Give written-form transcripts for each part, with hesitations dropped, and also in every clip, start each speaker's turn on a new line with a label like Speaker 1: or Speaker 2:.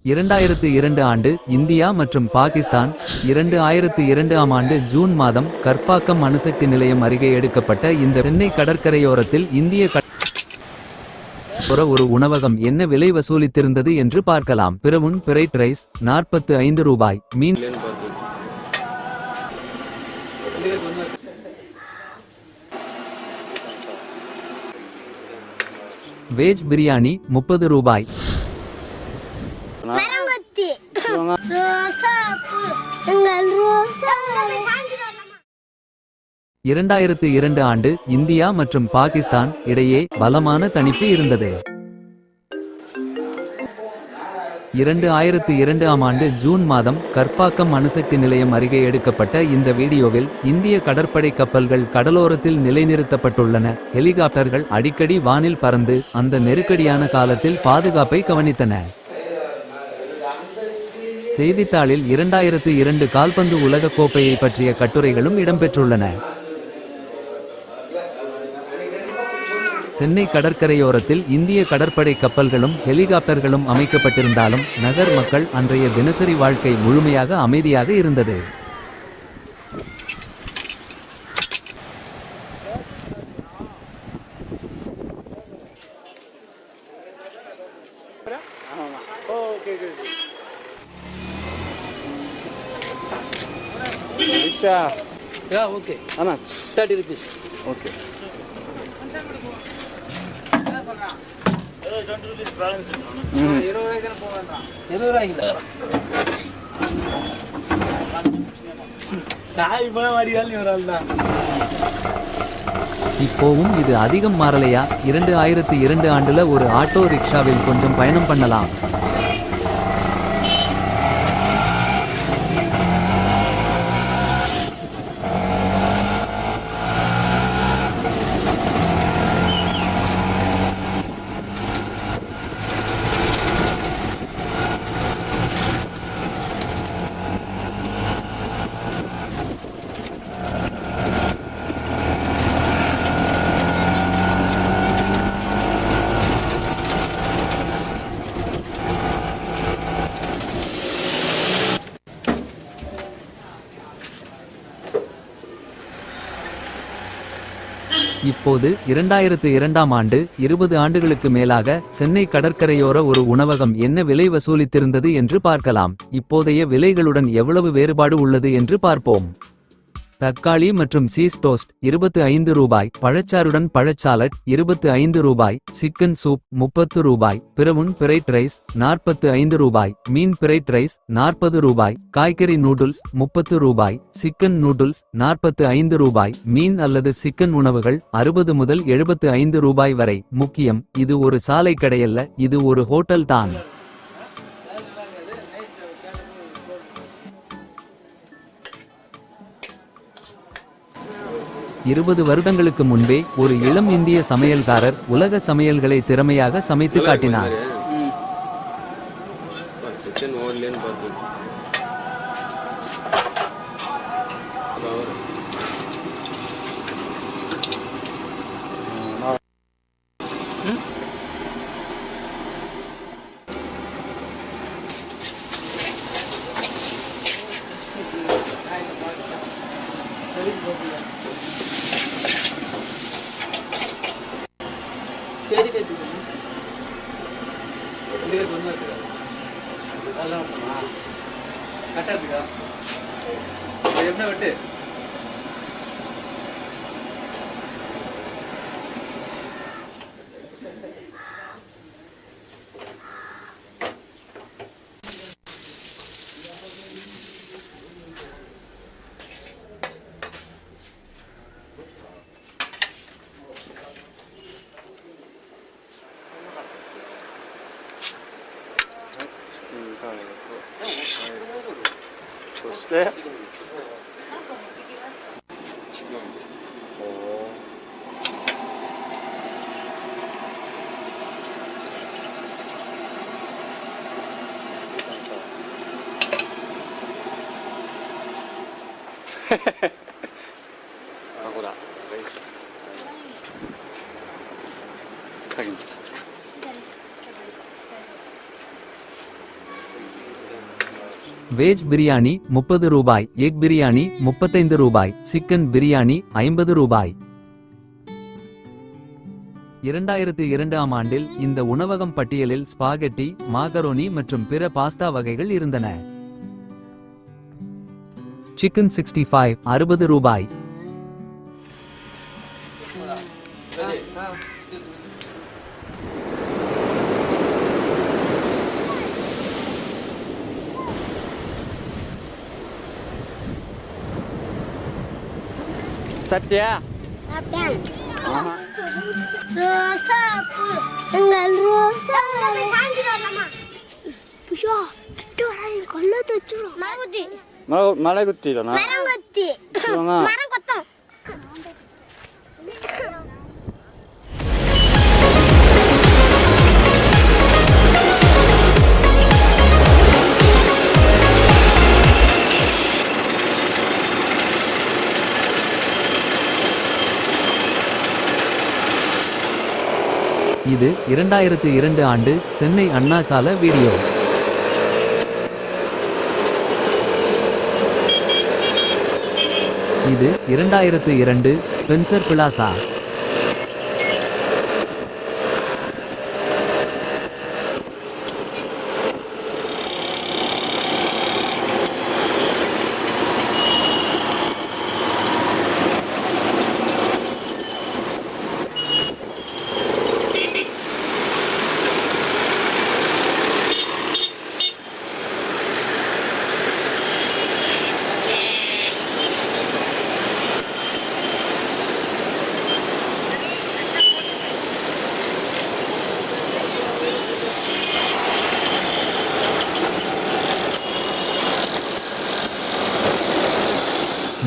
Speaker 1: 2002 ஆண்டு இந்தியா மற்றும் பாகிஸ்தான். 2002 ஆம் ஆண்டு ஜூன் மாதம் கர்ப்பாக்கம் அணுசக்தி நிலையம் அருகே எடுக்கப்பட்ட இந்த சென்னை கடற்கரையோரத்தில் இந்திய ஒரு உணவகம் என்ன விலை வசூலித்திருந்தது என்று பார்க்கலாம். பிரவுன் பிரைட் ரைஸ் 45 ரூபாய். மீன் வெஜ் பிரியாணி 30 ரூபாய். 2002 ஆண்டு இந்தியா மற்றும் பாகிஸ்தான் இடையே பலமான தணிப்பு இருந்தது. 2002 ஆம் ஆண்டு ஜூன் மாதம் கர்ப்பாக்கம் அணுசக்தி நிலையம் அருகே எடுக்கப்பட்ட இந்த வீடியோவில் இந்திய கடற்படை கப்பல்கள் கடலோரத்தில் நிலைநிறுத்தப்பட்டுள்ளன. ஹெலிகாப்டர்கள் அடிக்கடி வானில் பறந்து அந்த நெருக்கடியான காலத்தில் பாதுகாப்பை கவனித்தன. செய்தித்தாளில் 2002 கால்பந்து உலகக் கோப்பையை பற்றிய கட்டுரைகளும் இடம்பெற்றுள்ளன. சென்னை கடற்கரையோரத்தில் இந்திய கடற்படை கப்பல்களும் ஹெலிகாப்டர்களும் அமைக்கப்பட்டிருந்தாலும் நகர் மக்கள் அன்றைய தினசரி வாழ்க்கை முழுமையாக அமைதியாக இருந்தது.
Speaker 2: Yeah, okay. How much? 30 rupees.
Speaker 3: Okay.
Speaker 2: 20 rupees balance. 20 ரூபாய்க்கு சாய் போன மாடியால் நீ வரல.
Speaker 1: இப்போவும் இது அதிகம் மாறலையா? 2002 ஆண்டுல ஒரு ஆட்டோ ரிக்ஷாவில் கொஞ்சம் பயணம் பண்ணலாம். இப்போது 2002 ஆம் ஆண்டு 20 ஆண்டுகளுக்கு மேலாக சென்னை கடற்கரையோர ஒரு உணவகம் என்ன விலை வசூலித்திருந்தது என்று பார்க்கலாம். இப்போதைய விலைகளுடன் எவ்வளவு வேறுபாடு உள்ளது என்று பார்ப்போம். தக்காளி மற்றும் சீஸ் டோஸ்ட் 25 ரூபாய். பழச்சாறுடன் பழச்சாலட் 25 ரூபாய். சிக்கன் சூப் 30 ரூபாய். பிரவுன் பிரைட் ரைஸ் 45 ரூபாய். மீன் பிரைட் ரைஸ் 40 ரூபாய். காய்கறி நூடுல்ஸ் 30 ரூபாய். சிக்கன் நூடுல்ஸ் 45 ரூபாய். மீன் அல்லது சிக்கன் உணவுகள் 60 முதல் 75 ரூபாய் வரை. முக்கியம், இது ஒரு சாலை கடையல்ல, இது ஒரு ஹோட்டல் தான். 20 வருடங்களுக்கு முன்பே ஒரு இளம் இந்திய சமையல்காரர் உலக சமையல்களை திறமையாக சமைத்து காட்டினார்.
Speaker 3: ほら。鍵です。
Speaker 1: வேஜ் பிரியாணி 30 ரூபாய், எக் பிரியாணி 35 ரூபாய், சிக்கன் பிரியாணி 50 ரூபாய். 2002ஆம் ஆண்டில் இந்த உணவகம் பட்டியலில் ஸ்பாகெட்டி, மாகரோனி மற்றும் பிற பாஸ்தா வகைகள் இருந்தன. சிக்கன் 65 60 ரூபாய்.
Speaker 3: சத்யா
Speaker 4: சாப்பிட்டேன். ரோசாப்பூ எங்கள் ரோசாப்பூ வாங்கிட்டு வரலாமா? ஐயோ கிட்ட வராது கொல்ல தச்சுரும். மரங்குத்தி
Speaker 3: மலை குத்திடனா
Speaker 4: மரங்குத்தி மரம் கொத்தம்.
Speaker 1: இது 2002 ஆண்டு சென்னை அண்ணா சாலை வீடியோ. இது 2002 ஸ்பென்சர் பிளாசா.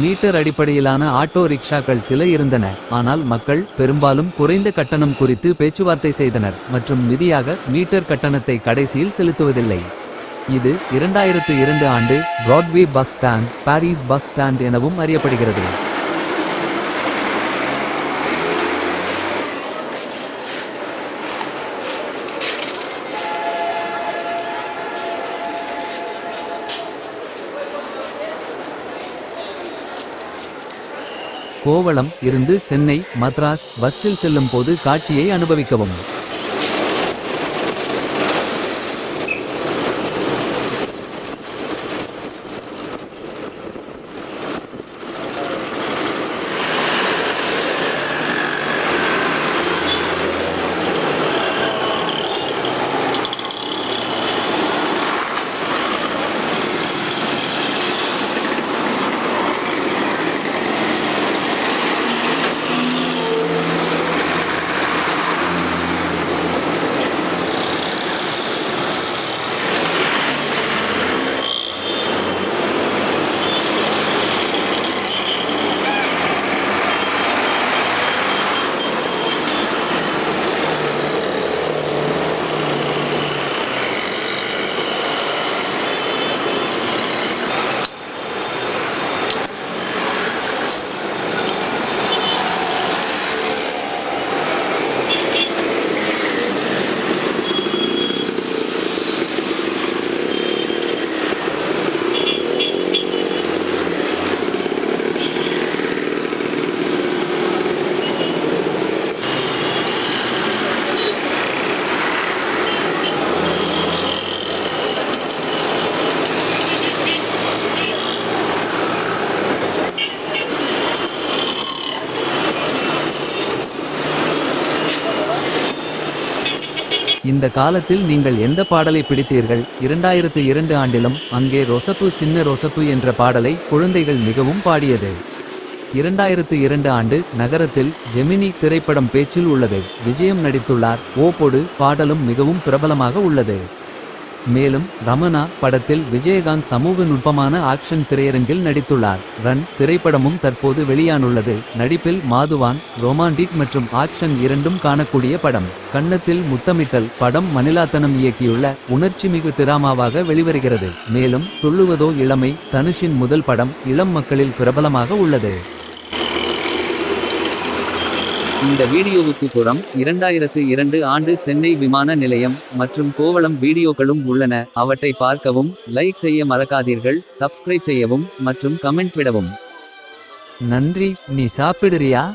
Speaker 1: மீட்டர் அடிப்படையிலான ஆட்டோ ரிக்ஷாக்கள் சில இருந்தன, ஆனால் மக்கள் பெரும்பாலும் குறைந்த கட்டணம் குறித்து பேச்சுவார்த்தை செய்தனர் மற்றும் மிதியாக மீட்டர் கட்டணத்தை கடைசியில் செலுத்துவதில்லை. இது 2002 ஆண்டு Broadway bus stand, Paris bus stand எனவும் அறியப்படுகிறது. கோவளம் இருந்து சென்னை, மத்ராஸ் பஸ்ஸில் செல்லும் போது காட்சியை அனுபவிக்கவும். இந்த காலத்தில் நீங்கள் எந்த பாடலை பிடித்தீர்கள்? 2002 ஆண்டிலும் அங்கே ரொசப்பு சின்ன ரொசப்பு என்ற பாடலை குழந்தைகள் மிகவும் பாடியது. 2002 ஆண்டு நகரத்தில் ஜெமினி திரைப்படம் பேச்சில் உள்ளது. விஜயம் நடித்துள்ளார். ஓ பொடு பாடலும் மிகவும் பிரபலமாக உள்ளது. மேலும் ரமணா படத்தில் விஜயகாந்த் சமூக நுட்பமான ஆக்ஷன் திரையரங்கில் நடித்துள்ளார். ரன் திரைப்படமும் தற்போது வெளியானுள்ளது. நடிப்பில் மாதுவான், ரொமான்டிக் மற்றும் ஆக்ஷன் இரண்டும் காணக்கூடிய படம். கன்னத்தில் முத்தமிட்டல் படம் மணிலாத்தனம் இயக்கியுள்ள உணர்ச்சிமிகு திராமாவாக வெளிவருகிறது. மேலும் துள்ளுவதோ இளமை தனுஷின் முதல் படம் இளம் மக்களில் பிரபலமாக உள்ளது. இந்த வீடியோவுக்கு புறம் 2002 ஆண்டு சென்னை விமான நிலையம் மற்றும் கோவளம் வீடியோக்களும் உள்ளன. அவற்றை பார்க்கவும். லைக் செய்ய மறக்காதீர்கள். சப்ஸ்கிரைப் செய்யவும் மற்றும் கமெண்ட் விடவும். நன்றி. நீ சாப்பிடுறியா?